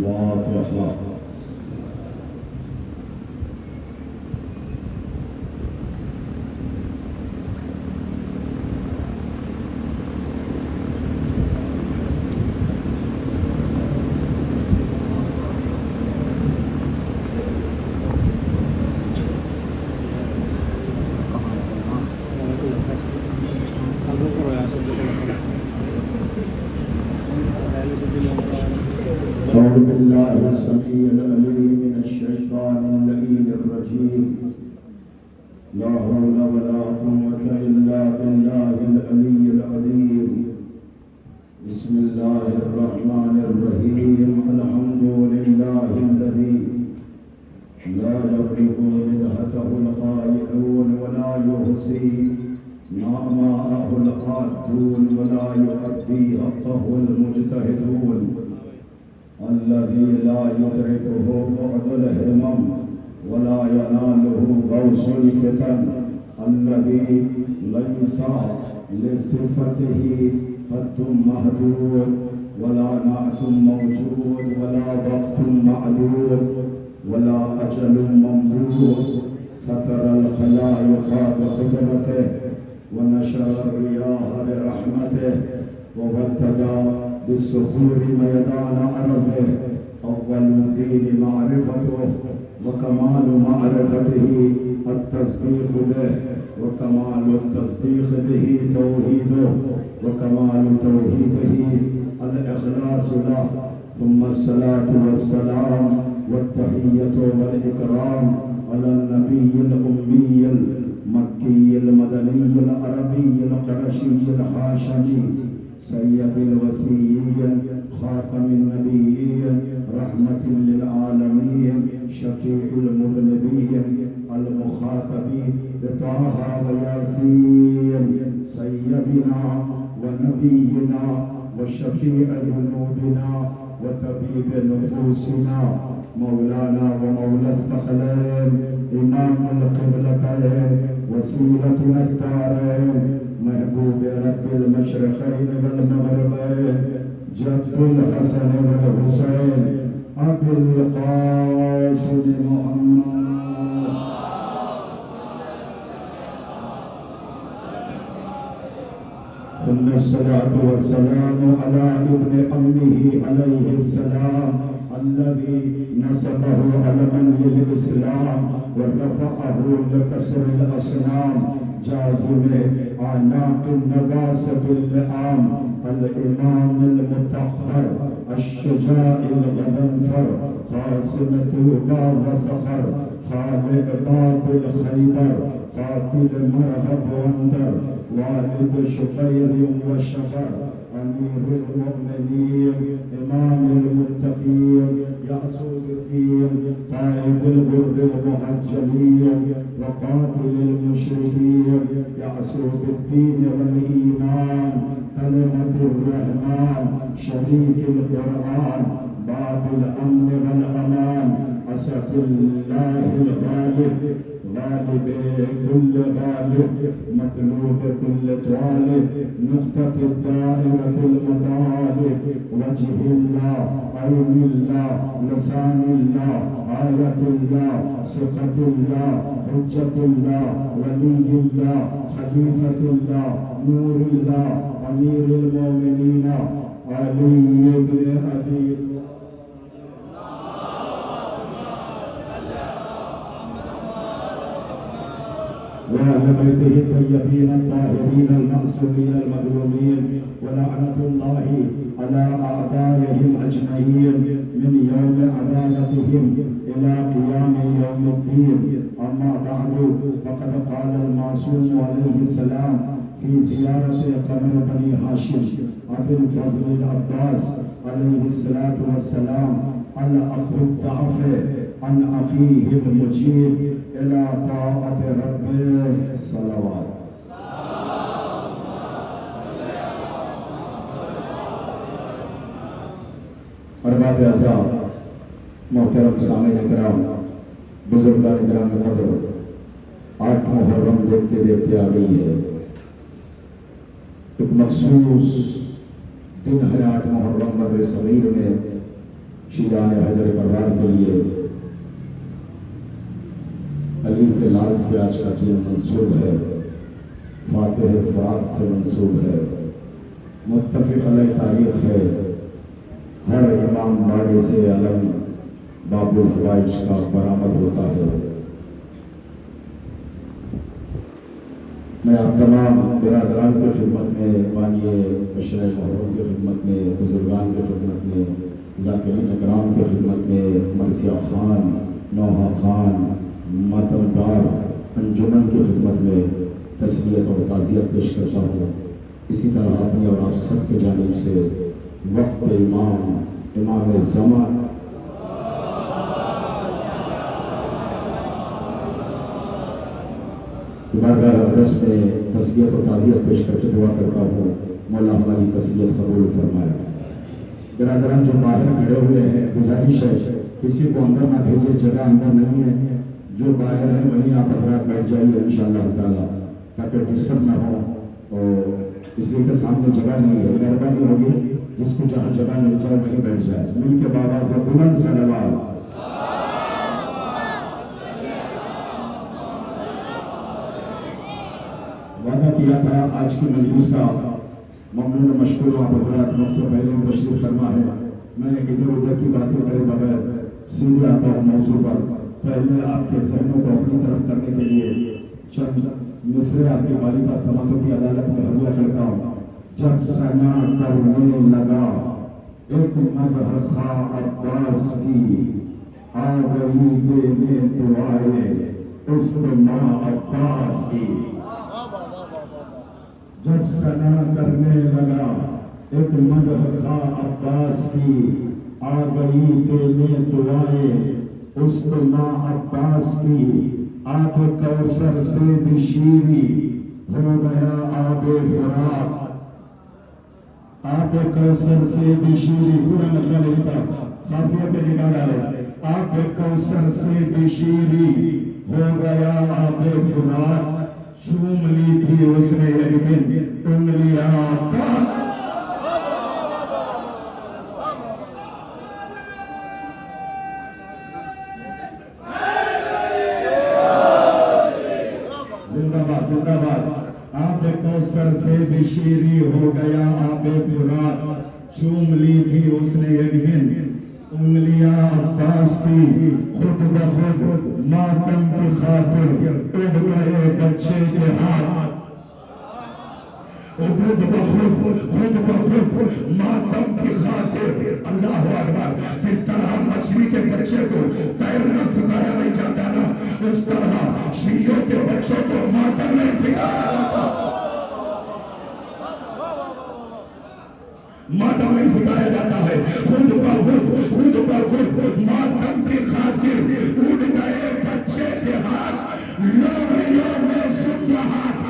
الفاتحة. أعوذ بالله السميع العليم من الشيطان اللعين الرجيم. لا حول ولا قوة إلا بالله العلي العظيم. بسم الله الرحمن الرحيم. الحمد لله الذي لا يبلغ مدحته القائلون ولا يحصي نعماءه القادون ولا يؤدي حقه المجتهدون. الذي لا يدركه بعد الهمم ولا يناله غوص الفتن. الذي ليس لصفته قد محدود ولا نعت موجود ولا وقت معدود ولا أجل ممدود. فطر الخلائق بقدرته ونشر الرياح برحمته وابتدى بالسخور ميدان عرفه. أول الدين معرفته وكمال معرفته التصديق به وكمال التصديق به توحيده وكمال توحيده الإخلاص له. ثم الصلاة والسلام والتحية والإكرام على النبي الأمي المكي المدني العربي القرشي الحاشمي سيد الوصيين خاتم النبيين رحمة للعالمين شفيع المذنبين المخاطبين بطه وياسين سيدنا ونبينا وشفيع ذنوبنا وطبيب نفوسنا مولانا ومولى الثقلين إمام القبلتين وسيلتنا الدارين محبوب رب المشرقين والمغربين جد الحسن والحسين أبي القاسم محمد. ثم الصلاة والسلام على ابن أمه عليه السلام الذي نصبه علما للإسلام ورفعه لكسر الأصنام جازم أعناق النباسة اللئام الإمام المطهر الشجاع الغضنفر قاسم طوبى وصخر خالق باب الخيبر قاتل مرهب وندر والد شبير وشفر أمير المؤمنين إمام المتقين يعصو الدين قائد الغر المحجلين وقاتل المشركين يعصو بالدين والإيمان كلمة الرحمن شريك القرآن باب الأمن والأمان أسف الله الغالب غالب كل غالب مطلوب كل طالب نقطة الدائرة المطالب وجه الله عين الله لسان الله آية الله صفة الله حجة الله ولي الله خليفة الله نور الله أمير المؤمنين علي بن أبي وأهل بيته الطيبين الطاهرين المعصومين المظلومين ولعنة الله على أعدائهم أجمعين من يوم عدالتهم إلى قيام يوم الدين. أما بعد فقد قال المعصوم عليه السلام في زيارة قبر بني هاشم أبي الفضل العباس عليه الصلاة والسلام الأخ الضعف عن أخيه المجيب إلى طاعة ربه الصلوات. ارباب اعزاز محترم سامعین کرام بزرگان کرام قدر 8 محرم دیکھتے دیکھتے آ گئی ہے. ایک مخصوص دن ہے 8 محرم مر صغیر میں شیران حیدر کرار کے لیے علی کے لال سے آج کا دن منسوب ہے، فاتح فرات سے منسوب ہے، متفق علیہ تاریخ ہے، ہر امام باڑے سے علم باب الحوائج کا برآمد ہوتا ہے۔ میں آپ تمام برادران کی خدمت میں، بانیے مشرع محرم کی خدمت میں، بزرگان کی خدمت میں، ذاکرین اکرام کی خدمت میں، مرثیہ خان، نوحہ خان، ماتمدار انجمن کی خدمت میں تسلیت اور تعزیت پیش کرتا ہوں۔ اسی طرح اپنی اور آپ سب کی جانب سے وقت امام زمان بارگاہ اقدس میں تسلیت و تعزیت پیش کر کے دعا کرتا ہوں، مولا ہماری تسلیت قبول فرمائے۔ برادران جو باہر کھڑے ہوئے ہیں، گزارش ہے کسی کو اندر نہ بھیجے، جگہ اندر نہیں ہے، جو باہر ہیں وہیں آپ حضرات بیٹھ جائیے انشاءاللہ تعالیٰ، تاکہ ڈسٹرب نہ ہو، اور اس لیے کہ سامنے جگہ نہیں ہے، مہربانی ہوگی جس کو جہاں جگہ مل جائے وہیں بیٹھ جائے۔ مل کے بابا سے بلند صلوات۔ وعدہ کیا تھا آج کی مجلس کا ممنون و مشکور آپ حضرات وقت سے پہلے تشریف فرما ہے۔ میں ادھر ادھر کی باتیں کرے بغیر سیدھے آتا ہوں موضوع پر۔ پہلے آپ کے ذہنوں کو اپنی طرف کرنے کے لیے چند مصرے آپ کی والدہ سماعتوں کی عدالت میں حوالہ کرتا ہوں۔ جب سنا کرنے لگا ایک مدح خواہ عباس کی، آ گئی دینے دعائے اس ماں عباس کی۔ جب سنا کرنے لگا ایک مدح خواہ عباس کی، آ گئی دینے دعائے اس ماں عباس کی۔ آب کوثر سے بھی شیریں ہو گیا آب فرات، آب کوثر سے بھی شیریں، پورا مطلب نہیں تھا، خافیہ پہ نکال ڈالے، آب کوثر سے بھی شیریں ہو گیا آب فرات، چوم لی تھی اس نے ایک دن انگلیاں کا۔ زندہ باد۔ آب کوثر سے بھی شیریں ہو گیا آب فرات، چوم لی تھی اس نے ایک دن انگلیاں عباس کی، خود بخود ماتم کی خاطر اڑ گئے بچے کے ہاتھ، خود بخود ماتم کی خاطر۔ اللہ اکبر، جس طرح مچھلی کے بچے کو تیرنا سکھایا نہیں جاتا نا، اس طرح شیعوں کے بچوں کو ماتم نہیں سکھایا جاتا، ماتم نہیں سکھایا جاتا ہے۔ خود بخود ماتم کی خاطر اڑ گئے بچے کے ہاتھ، لوریوں میں سن رہا تھا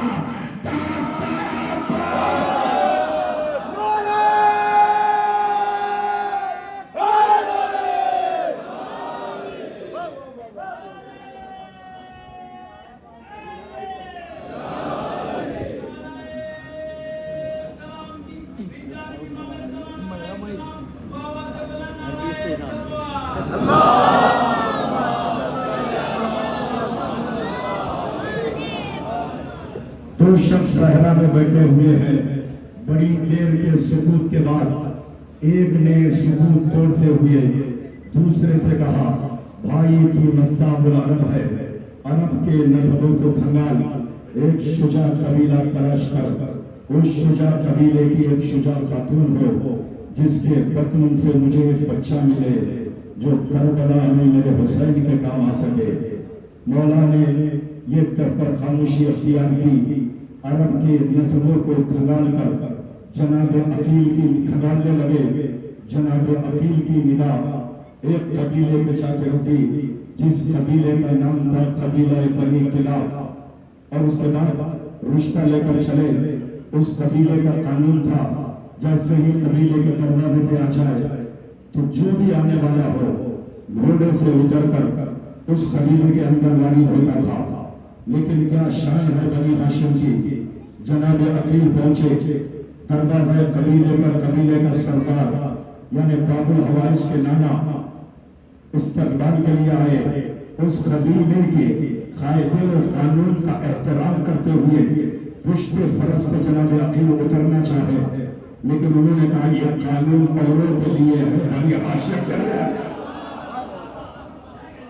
دو شخص صحرا میں بیٹھے ہوئے ہیں، بڑی دیر کے سکوت کے بعد ایک نے سکوت توڑتے ہوئے دوسرے سے کہا، بھائی تو نساب العرب ہے، عرب کے نسبوں کو کھنگال، ایک شجاع قبیلہ تلاش کر، اس شجاع قبیلے کی ایک شجاع خاتون ہو جس کے بطن سے مجھے ایک بچہ ملے جو کربلا میں میرے حسین کے کام آ سکے۔ مولا نے یہ کہہ کر خاموشی اختیار کی، عرب کے نسبوں کو کھنگال کر جناب عقیل کی کھنگالنے لگے۔ جناب عقیل کی نگاہ ایک قبیلے پہ جا کے رکی جس قبیلے کا نام تھا قبیلہ بنی کلاب، اور اس کے بعد رشتہ لے کر چلے۔ اس قبیلے کا قانون تھا جیسے ہی قبیلے کے دروازے پہ آ جائے تو جو بھی آنے والا ہو گھوڑے سے اتر کر اس قبیلے کے اندر وارد ہوتا تھا۔ لیکن کیا شان ہے بنی ہاشم کی، جناب عقیل پہنچے، دروازے قبیلے کا سردار یعنی باب الحوائج کے نانا استقبال کے لیے آئے، اس قبیلے کے قاعدے و قانون کا احترام کرتے ہوئے پشت فرس پہ جناب عقیل اترنا چاہے، لیکن انہوں نے کہا یہ قانون عوروں کے لیے ہے، ہم یہ عاشق چل رہے ہیں۔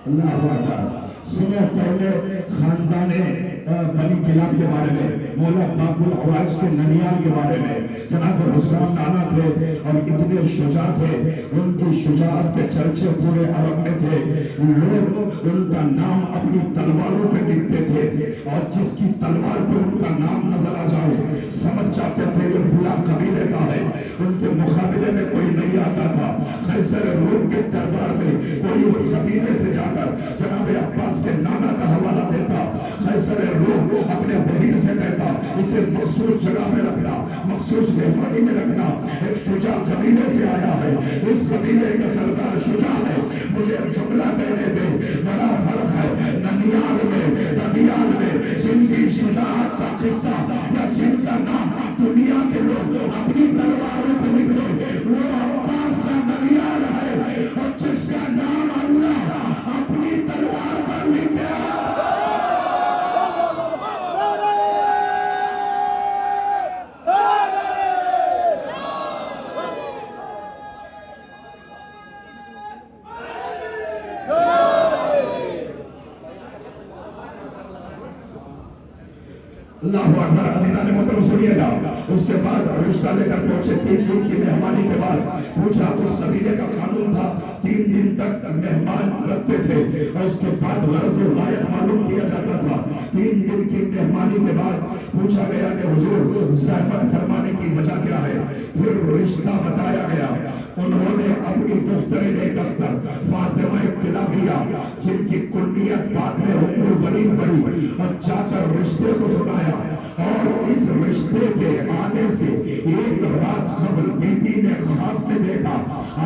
اللہ اکبر۔ سنو پہلے خاندان بنی کلاب کے بارے میں، مولا باب الحوائج کے ننیال کے بارے میں۔ جناب حسام نانا تھے اور اتنے شجاع تھے، ان کی شجاعت کے چرچے پورے عرب میں تھے، لوگ ان کا نام اپنی تلواروں پہ لکھتے تھے، اور جس کی تلوار پہ ان کا نام نظر آ جائے سمجھ جاتے تھے یہ فلاں قبیلے کا ہے۔ ان کے مقابلے میں کوئی نہیں آتا تھا۔ قیصر روم کے دربار میں کوئی اس قبیلے سے جا کر جناب عباس کے نانا کا حوالہ دیتا، قیصر روم اپنے وزیر سے کہتا اسے مخصوص جگہ میں رکھنا، مخصوص مہمانی میں رکھنا، ایک شجاع قبیلے سے آیا ہے، اس قبیلے کا سردار شجاع ہے، مجھے جملہ کہنے دے۔ بڑا فرق ہے ننیال میں، ددیال میں، جن کی شجاعت کا قصہ یا جن کا نام دنیا کے لوگ اپنی تلواروں پہ لکھے، وہ عباس کا ننیال ہے، اور جس کا نام اللہ اپنی تلوار پر لکھے۔ اللہ اکبر۔ عزیزان محترم سنیے گا، اس کے بعد رشتہ لے کر پہنچے، 3 دن کی مہمانی کے بعد پوچھا، اس قبیلے کا قانون تھا 3 دن تک مہمان رکھتے تھے، اور اس کے بعد غرض و غایت معلوم کیا جاتا تھا۔ 3 دن کی مہمانی کے بعد پوچھا گیا کہ حضور ضیافت فرمانے کی وجہ کیا ہے؟ پھر رشتہ بتایا گیا۔ انہوں نے اپنی دختر نیک اختر فاطمہ کلابیہ، جن کی کنیت بعد میں ام البنین پڑی، اور جا کر رشتے کو سنایا، اور اس رشتے کے آنے سے ایک رات قبل بی بی نے خواب میں دیکھا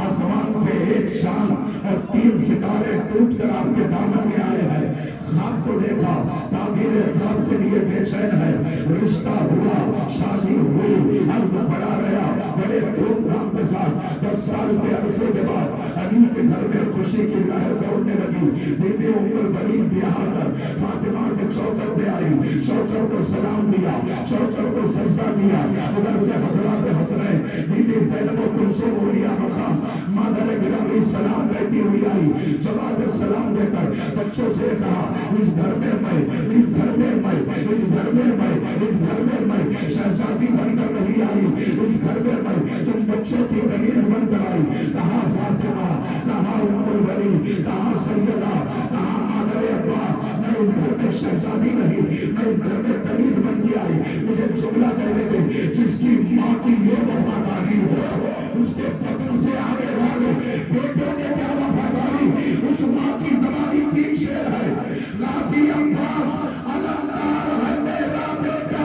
آسمان سے ایک شان اور 3 ستارے ٹوٹ کر آپ کے دامن میں آئے ہیں۔ خواب کو دیکھا، تعبیر خواب کے لیے بے چین ہے۔ رشتہ ہوا، شادی ہوئی، عقد بڑا رہا، بڑے دھوم دھام کے ساتھ 10 سال کے عرصے کے بعد علی کے گھر میں خوشی کی لہر دوڑنے لگی۔ بی بی ام البنین بیاہ کر فاطمہ کے چوچر پہ آئی، چوچر کو سلام دیا، چوچر کو سجدہ دیا۔ ادھر سے حضرات حسنین بی بی زینب و کلثوم اولیاء مقام مادر گرامی سلام کہتی ہوئی آئی۔ جواب سلام دے کر بچوں سے کہا اس گھر میں میں، اس گھر میں میں، اس گھر میں میں، اس گھر میں میں شہزادی بن کر نہیں آئی، اس گھر میں میں تم بچوں کی غمیر بن کر آئی۔ کہاں فاطمہ، کہاں ام البنین، کہاں سیدہ، کہاں مادر عباس؟ میں اس گھر میں شہزادی نہیں، میں اس گھر میں کنیز بن کے آئی۔ مجھے جملہ کہنے دے، جس کی ماں کی یہ وفاداری ہو اس کے بدن سے آنے والے بیٹوں نے کیا وفاداری؟ اس ماں کی زبانی 3 شعر ہے، غازی عباس علمدار ہے میرا بیٹا،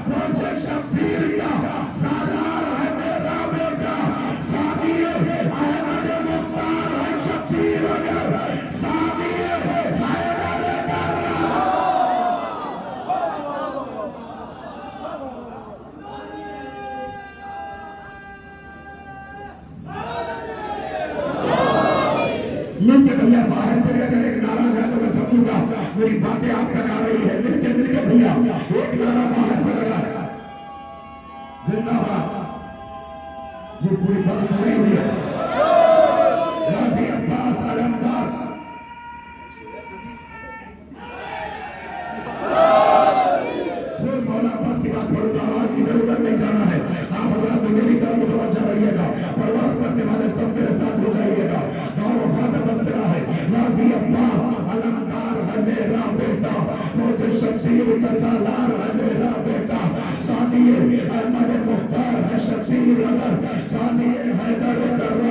فوج شبیر کا سالار ہے میرا بیٹا، سادی احمد مختار ہے شبیر اگر، سادی مل کے بھیا باہر سے اگر ایک نعرہ ہے تو میں سمجھوں گا میری باتیں آپ تک آ رہی ہے۔ مل کے بھیا ایک نعرہ باہر سے لگا، زندہ باد جی، پوری بات ہو رہی ہوئی ہے۔ غازی عباس علمدار، صرف مولا عباس کی بات پڑھوں گا، آج ادھر ادھر نہیں جانا ہے۔ آپ حضرات میری طرف متوجہ رہیے گا، پرواز کرنے والے سب میرے ساتھ ہو جائیے گا۔ غازی عباس علمدار ہے میرا بیٹا، فوج شبیر کا سالار ہے میرا بیٹا، سادی احمد مختار ہے شبیر اگر، سادی حیدر کرم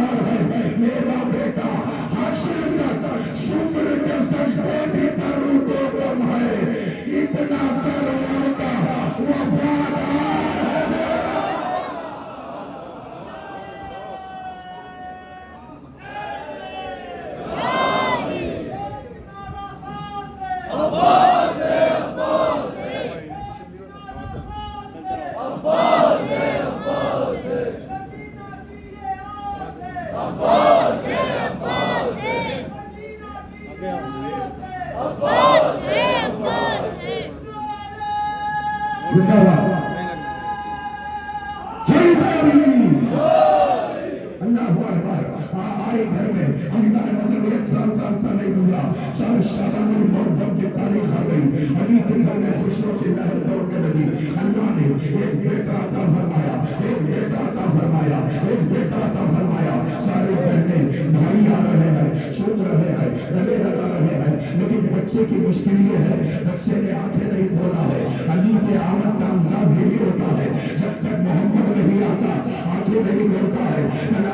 آئے گھر میں اللہ نے ایک سال نہیں گزرا، 4 شعبان المعظم کی تاریخ آ گئی، علی کے گھر میں خوشیوں کی لہر دوڑنے لگی۔ اللہ نے ایک بیٹا عطا فرمایا، ایک بیٹا عطا فرمایا، ایک بیٹا عطا فرمایا۔ سارے بہنیں بھائی آ رہے ہیں، چوم رہے ہیں، گلے لگا رہے ہیں، لیکن بچے کی مشکل یہ ہے بچے نے آنکھیں نہیں کھولا ہے۔ علی کے آمد کا انداز یہی ہوتا ہے جب تک محمد نہیں آتا آنکھیں نہیں کھولتا ہے۔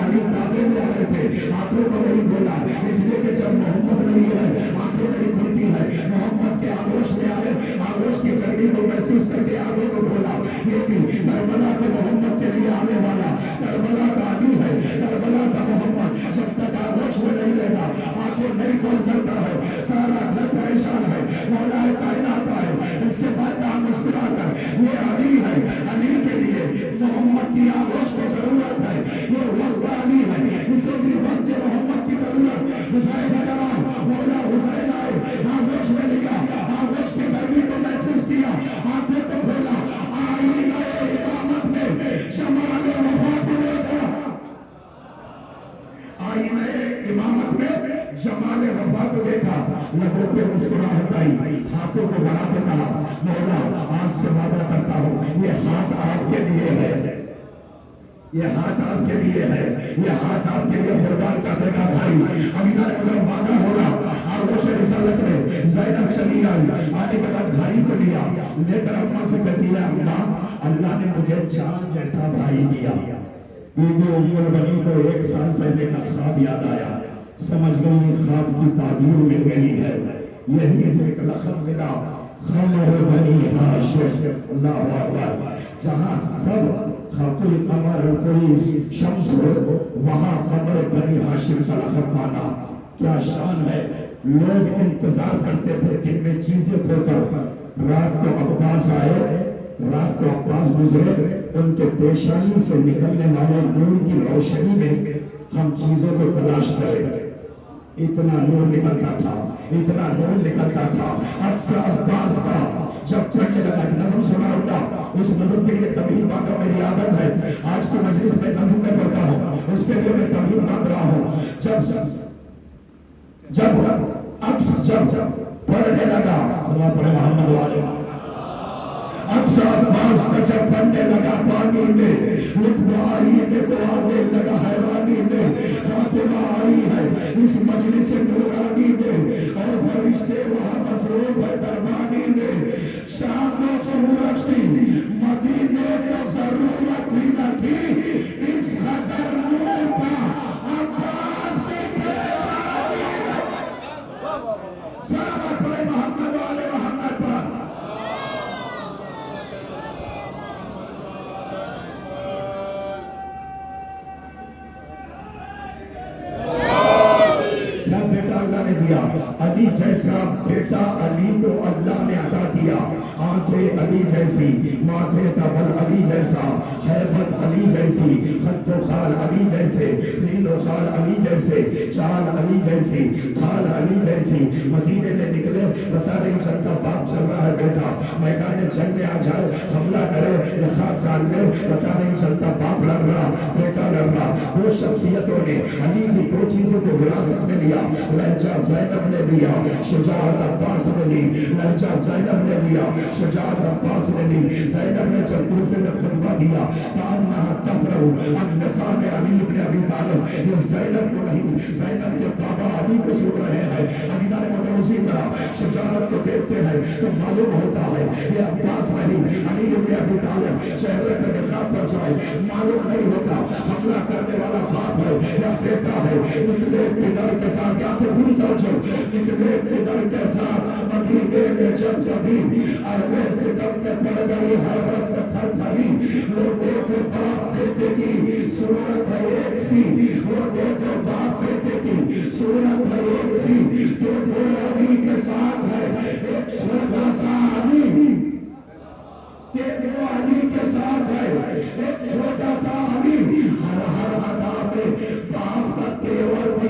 علی کعبے میں آئے تھے، آنکھوں کو نہیں کھولا، اس لیے کہ جب محمد نہیں ہے آنکھیں نہیں کھلتی ہے۔ محمد کے آغوش میں آئے، آغوش کی گرمی کو محسوس کر کے آنکھوں کو کھولا۔ یہ بھی کربلا کے محمد کے لیے آنے والا کربلا کا علی ہے، کربلا کا محمد جب تک آغوش میں نہیں لے گا آنکھیں نہیں کھول سکتا ہے۔ سارا گھر پریشان ہے، مولا کائنات ہے، اس کے بعد آپ مسکرا کر یہ علی ہے، علی کے لیے محمد کی آغوش کو ضرورت ہے، یہ وقت علی ہے، اسے بھی وقت محمد کی ضرورت۔ حسین جوان مولا حسین آئے، آغوش میں لیا، آغوش کی گرمی کو محسوس کیا، آنکھوں کو کھولا، آئی نئے امامت میں شمال وفا کو دیکھا، آئی نئے امامت میں جمال وفا کو دیکھا، لبوں پہ مسکراہٹ آئی، ہاتھوں کو بڑھا کے کہا مولا آج سے وعدہ کرتا ہوں یہ ہاتھ آپ کے لیے ہے، یہ ہاتھ آپ کے لیے ہے، یہ ہاتھ آپ کے لیے قربان کر دے گا بھائی۔ امیدہ اگر وعدہ ہوگا آغوش رسالت میں زینب چلی آئی، آنے کے بعد بھائی کو لیا، لے کر اماں سے کہتی ہے اماں اللہ نے مجھے چاند جیسا بھائی دیا۔ بی بی ام البنین کو 1 سال پہلے کا خواب یاد آیا، سمجھ گئی خواب کی تعبیر مل گئی ہے، یہی سے ایک لقب ملا خمر بنی ہاشم۔ اللہ اکبر، جہاں سب کوئی قمر کوئی شمس ہو وہاں قمر بنی ہاشم کا لقب پانا کیا شان ہے۔ لوگ انتظار کرتے تھے کہ میں چیزیں کھوتا، رات کو عباس آئے، رات کو عباس گزرے، ان کے پیشانی سے نکلنے والے نور کی روشنی میں ہم چیزوں کو تلاش کریں۔ اتنا نور نکلتا تھا، اتنا نور نکلتا تھا۔ اکثر عباس کا جب پڑھنے لگا نظم سنا ہوگا، اس نظم کے لیے تمہید باندھا میری عادت ہے، آج کی مجلس میں نظم میں پڑھتا ہوں، اس کے لیے میں تمہید باندھ رہا ہوں۔ جب پڑھنے لگا اللہ پڑھے محمد والے اکثر عباس کا جب پڑھنے لگا پانی میں لطف آئی کو آنے لگا حیرانی میں، فاطمہ آئی ہے اس مجلس نورانی میں اور فرشتے وہاں مصروف ہے دربانی میں۔ شام و سورج کی مدینے کو ضرورت ہی نہ تھی، اس قدر نور تھا عباس کی پیشانی میں۔ سلام پڑھے محمد والے محمد پر۔ علی جیسا بیٹا علی کو اللہ نے عطا دیا، آنکھیں علی جیسی، ماتھے تبل علی جیسا، حیبت علی جیسی، خط و خال علی جیسے، خیل و خال علی جیسے، چال علی جیسی، ڈھال علی جیسی۔ مدینے میں نکلے پتہ نہیں چلتا باپ چل رہا ہے بیٹا، میدان جنگ میں آ جائے حملہ کرے رخاب ڈال لے پتہ نہیں چلتا باپ لڑ رہا بیٹا لڑ رہا۔ دو شخصیتوں نے علی کی 2 چیزوں کو وراثت میں لیا، لہجہ زینب نے لیا، شجاعت عباس نے لی، لہجہ زینب نے لیا، شجاعت عباس نے لی۔ زینب نے جب کوفے میں خطبہ دیا کانہا تفرح عن لسان علی بن ابی طالب، یہ زینب کو نہیں زینب کے بابا علی کو سن رہے ہیں۔ علیدار مطلب اسی طرح شجاعت کو دیکھتے ہیں تو معلوم ہوتا ہے یہ عباس نہیں علی بن ابی طالب، چہرے پر نقاب پر جائے معلوم نہیں ہوتا حملہ کرنے والا باپ ہے یا بیٹا ہے۔ نکلے پدر کے ساتھ یہاں سے پوری توجہ، نکلے پدر کے ساتھ مدینے میں جب کبھی اہل ستم میں پڑ گئی ہے بس تھر تھری، وہ دیکھو باپ بیٹے کی صورت ہے ایک سی، وہ دیکھو باپ بیٹے کی صورت ہے ایک سی، جو دو علی کے ساتھ ہے ایک چھوٹا سا علی، کہ دو علی کے ساتھ ہے ایک چھوٹا سا علی، ہر ادا میں باپ کا تیور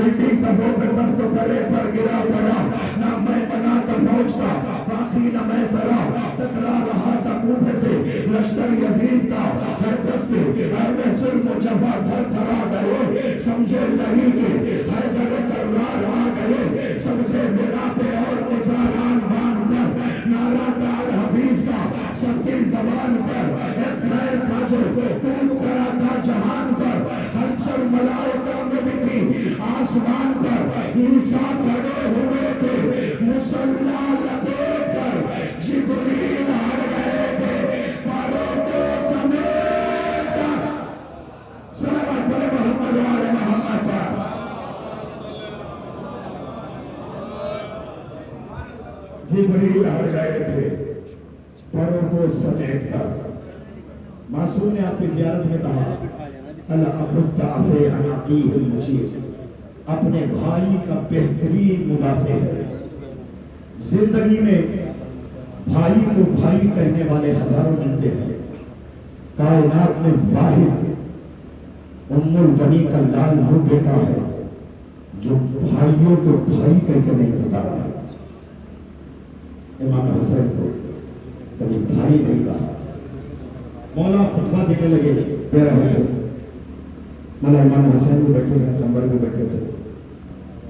الٹی سبوں پہ سب سے پہلے پر گرا پڑا، نہ میں بنا تھا فوج کا باقی نہ میں سرا، ٹکرا رہا تھا کوفے سے لشکر یزید کا، حرکت سے اہل ظلم و جفا تھر تھرا گئے، سمجھے نہیں کہ حیدر کرار آ گئے، سب سے بڑا پہ اور نثاران بان پر نعرہ تھا الحفیظ کا، سب کی زبان پر ایک خیر تھا جو ٹوٹ پڑا تھا جہان پر، ہلچل ملائکہ میں بھی تھی آسمان پر، عیسیٰ کھڑے ہوئے تھے مصلی لپیٹ کر، جبریل ہٹ گئے تھے پاروں کو سمیٹ کر، صلوات پڑھے محمد و آل محمد پر۔ جبریل ہٹ گئے تھے پاروں کو سمیٹ کر۔ معصوم نے آپ کی زیارت میں کہا اپنے بھائی کا بہترین مدافع ہے۔ زندگی میں بھائی کو بھائی کہنے والے ہزاروں ملتے ہیں، کائنات میں واحد ام البنی کا لال وہ بیٹا ہے جو بھائیوں کو بھائی کہہ کے نہیں پکارا ہے۔ امام حسین کو کبھی بھائی نہیں کہا۔ مولا خطبہ دینے لگے، دے رہے تھے، مولا امام حسین بھی بیٹھے ہیں، قمبر بھی بیٹھے تھے،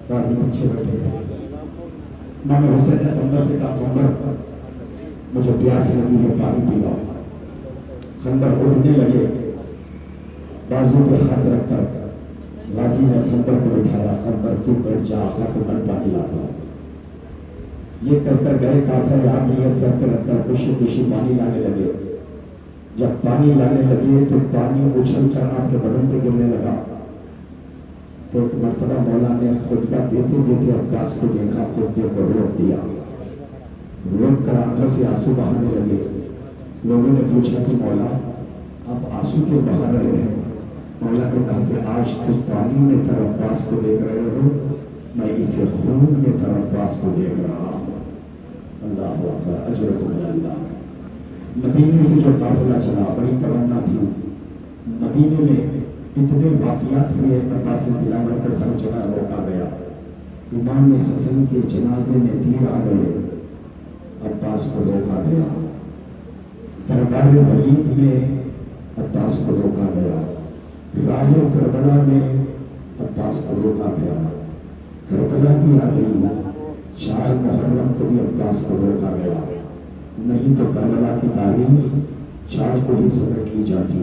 قاضی پیچھے بیٹھے تھے۔ امام حسین نے قمبر سے کہا، قمبر مجھے پیاس لگی ہے، پانی پلاؤ۔ قمبر اڑنے لگے، بازو پہ ہاتھ رکھ کر غازی نے قمبر کو بٹھایا، قمبر تو بیٹھ جا، آقا کو میں پانی لاتا ہوں۔ یہ کر کر گئے، کاسا آپ نے یہ سر پہ رکھ کر خوشی خوشی پانی لانے لگے۔ جب پانی لانے لگے تو پانی اچھل کر آپ کے بدن پہ گرنے لگا، تو ایک مرتبہ مولا نے خطبہ دیتے دیتے عباس کو دیکھا، خطبے کو روک دیا، روک کر آنکھوں سے آنسو بہانے لگے۔ لوگوں نے پوچھا کہ مولا آپ آنسو کیوں بہا رہے ہیں؟ مولا نے کہا کہ آج تو پانی میں تر عباس کو دیکھ رہے ہو، میں اسے خون میں تر عباس کو دیکھ رہا ہوں۔ اللہ اکبر، اجرکم اللہ۔ مدینے سے جو قافلہ چلا، بڑی تمنا تھی، مدینے میں اتنے واقعات ہوئے، عباس دلاور پر ہر جگہ روکا گیا، امام حسن کے جنازے میں تیر آ گئے، عباس کو روکا گیا، دربار ولید میں عباس کو روکا گیا، راہ کربلا میں عباس کو روکا گیا، کربلا بھی آ گئی، 4 محرم کو بھی عباس کو روکا گیا، نہیں تو کربلا کی تاریخ 4 کو ہی سمجھ لی جاتی۔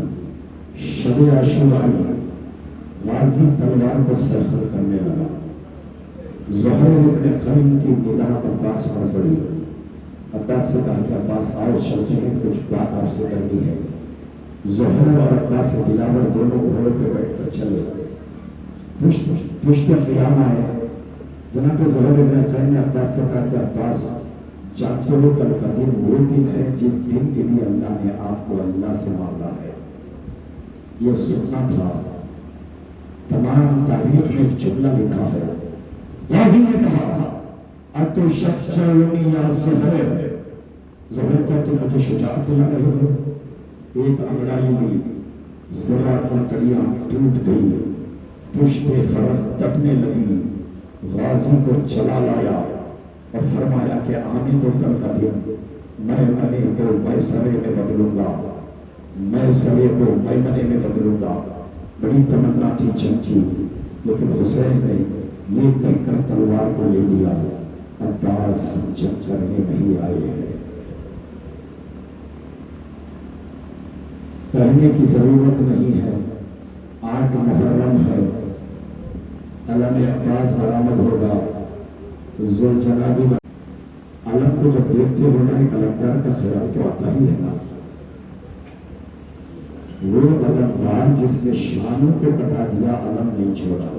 شب عاشوراء غازی تلوار کو سرخر کرنے لگا، زہیر ابن قرن کی نگاہ عباس پر پڑی، عباس سے کہا کہ عباس آؤ چلتے ہیں، کچھ بات آپ سے کرنی ہے۔ زہیر اور عباس دلاور دونوں گھوڑے پہ بیٹھ کر چلے، پشت قیام آئے۔ جناب زہیر ابن قرن نے عباس سے کہا کہ عباس جانتے ہو کل کا دن وہ دن ہے جس دن کے لیے اللہ نے آپ کو اللہ سے مانگا ہے۔ یہ سننا تھا، تمام تاریخ میں ایک جملہ لکھا ہے، غازی نے کہا اتشجعنی یا زہیر، زہیر کا تو مجھے شجاعت دلا رہے ہو۔ ایک انگڑائی میں ذرا کی کڑیاں ٹوٹ گئی، پشت فرس دبنے لگی، غازی کو چلا لایا اور فرمایا کہ آنے کو کل کا دن میں منے کو میں سرے میں بدلوں گا، میں سرے کو میں منے میں بدلوں گا۔ بڑی تمنا تھی جنگ کی، لیکن حسین نے یہ کہہ کر تلوار کو لے لیا، عباس ہم جنگ کرنے نہیں آئے ہیں۔ کہنے کی ضرورت نہیں ہے، 8 محرم ہے، علم عباس برآمد ہوگا، ذوالجلال علم کو جب دیکھتے ہو نا، ایک علمدار کا خیال تو آتا ہی ہے نا، وہ علمدار جس نے شانوں کو کٹا دیا، علم نہیں چھوڑا۔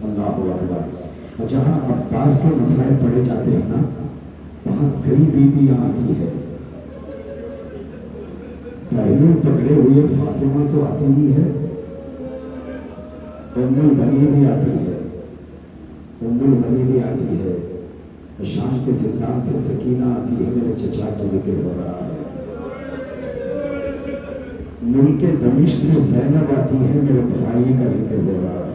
اللہ اکبر۔ جہاں عباس کے مسائل پڑھے جاتے ہیں نا، وہاں کئی بیویاں آتی ہے، پہلو پکڑے ہوئے فاطمہ تو آتی ہی ہے، ام البنی بھی آتی ہے، ام البنی بھی آتی ہے، شام کے زندان سے سکینہ آتی ہے، میرے چچا کا ذکر ہو رہا ہے، ملک دمشق سے زینب آتی ہے، میرے بھائی کا ذکر ہو رہا ہے،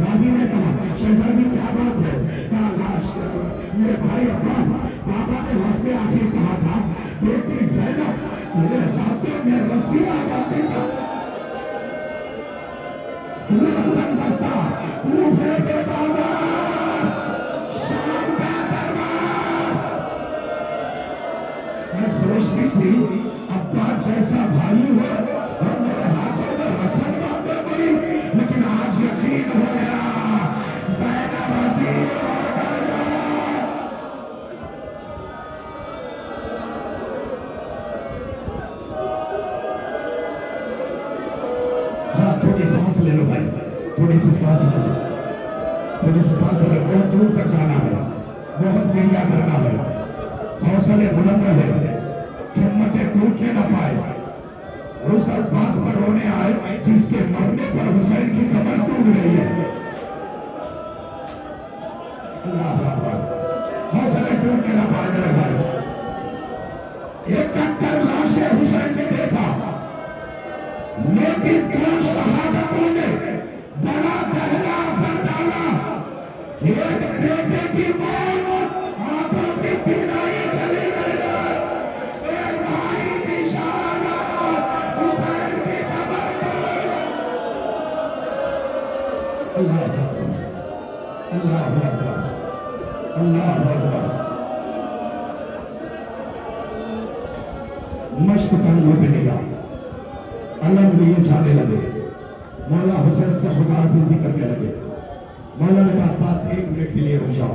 غازی نے کہا شہزادی کیا بات ہے؟ کہا لاش میرے بھائی عباس بابا نے وقت آخر کہا تھا بیٹی زینب میرے ہاتھوں میں رسیاں باندھے جا رسن بستا کوفے کے بازار شام کا دربار. میں سوچتی تھی عباس جیسا بھائی ہو اور میرے ہاتھوں میں رسن باندھے گئی لیکن آج یقین ہو گیا زینب اسیر ہو گیا. تھوڑی سانس لے لو بھائی تھوڑی سی سانس لے لو تھوڑی سی سانس لے. بہت دور تک جانا ہے بہت کریا کرنا ہے. حوصلے بلند رہے ہمتیں ٹوٹنے نہ پائے. اس الفاظ پر رونے آئے جس کے مرنے پر حسین کی کمر ٹوٹ گئی ہے. اللہ اکبر. حوصلے ٹوٹنے نہ پائے میرے بھائی. 71 لاشیں حسین نے دیکھا لیکن دو شہادتوں نے بڑا گہرا اثر ڈالا. ایک بیٹے کی موت آنکھوں کی بینائی چلی گئی ہے. ایک بھائی کی شہادت حسین کی قبر پر. اللہ اکبر اللہ اکبر اللہ اکبر. مشق کانوں پہ لیا علم لیے جانے لگے. مولا حسین سے خدا حافظی کرنے لگے. مولا نے کہا پاس 1 منٹ کے لیے رک جاؤ.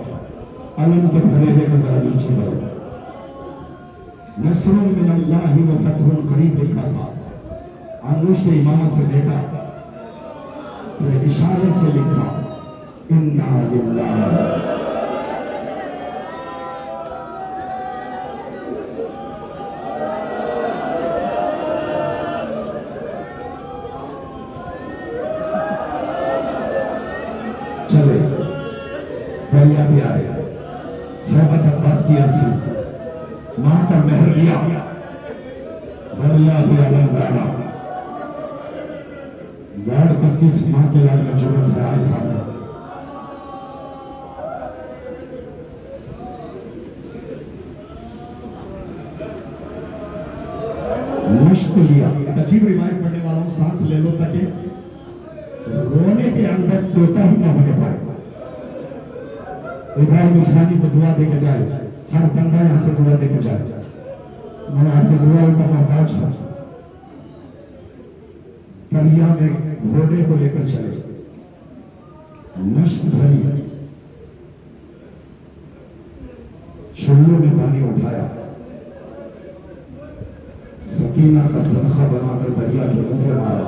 علم کے بھرے کو ذرا نیچے بڑھو. نصر من اللہ و فتح قریب لکھا تھا. انگوشت امام سے دیکھا پھر اشارے سے لکھا انا للہ. بھی آئے حیبت عباس کی عرصی ماں کا مہر لیا اللہ علم رانا یاد کر کس ماں کے یاد میں جڑت ہے. آئے سامنے مشق لیا. عجیب روایت پڑھنے والا ہوں سانس لے لو تاکہ رونے کے اندر توتا ہی نہ ہونے پائے. ابراہیم اسماعیلی کو دعا دے کے جائے. ہر بندہ یہاں سے دعا دے کے جائے. میں آپ کے دعا کا محتاج تھا. دریا میں گھوڑے کو لے کر چلے مشق بھری چھلوں میں پانی اٹھایا سکینہ کا صدقہ بنا کر دریا کے منہ پہ مارا.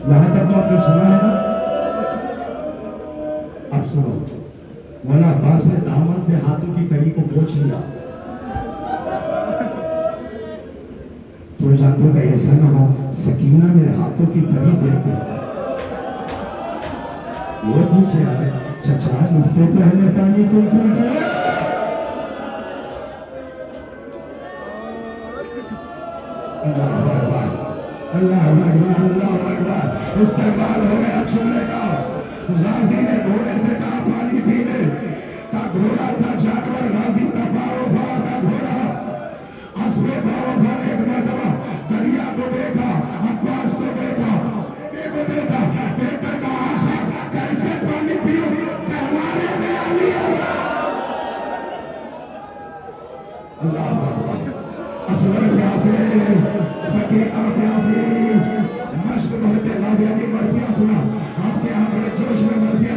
یہاں تک تو آپ نے سنا ہے نا. اب سنو مولا عباس نے دامن سے ہاتھوں کی کڑی کو پوچھ لیا. تو جانتے کہ ایسا نہ ہو سکینہ میرے ہاتھوں کی کڑی دیکھ کے یہ پوچھے آئے چچا مجھ سے پہلے پانی تم پی گئے. اللہ اکبر اللہ اکبر اللہ اکبر. استقبال ہو گیا چھوڑنے کا. غازی نے گھوڑے سے کہا پانی پینے کا. گھوڑا تھا جانور غازی کا باوفا کا گھوڑا. اسب باوفا نے ایک مرتبہ دریا کو دیکھا عباس کو دیکھا کو دیکھا دیکھ کر کہا آخا کیسے پانی پیو کہ ہمارے میں علی اللہ. اللہ اکبر. اصغر پیاسے سکینہ پیاسے مشق بھرتے غازی کی مرثیہ سنا. آپ کے یہاں بڑے جوش میں مرثیہ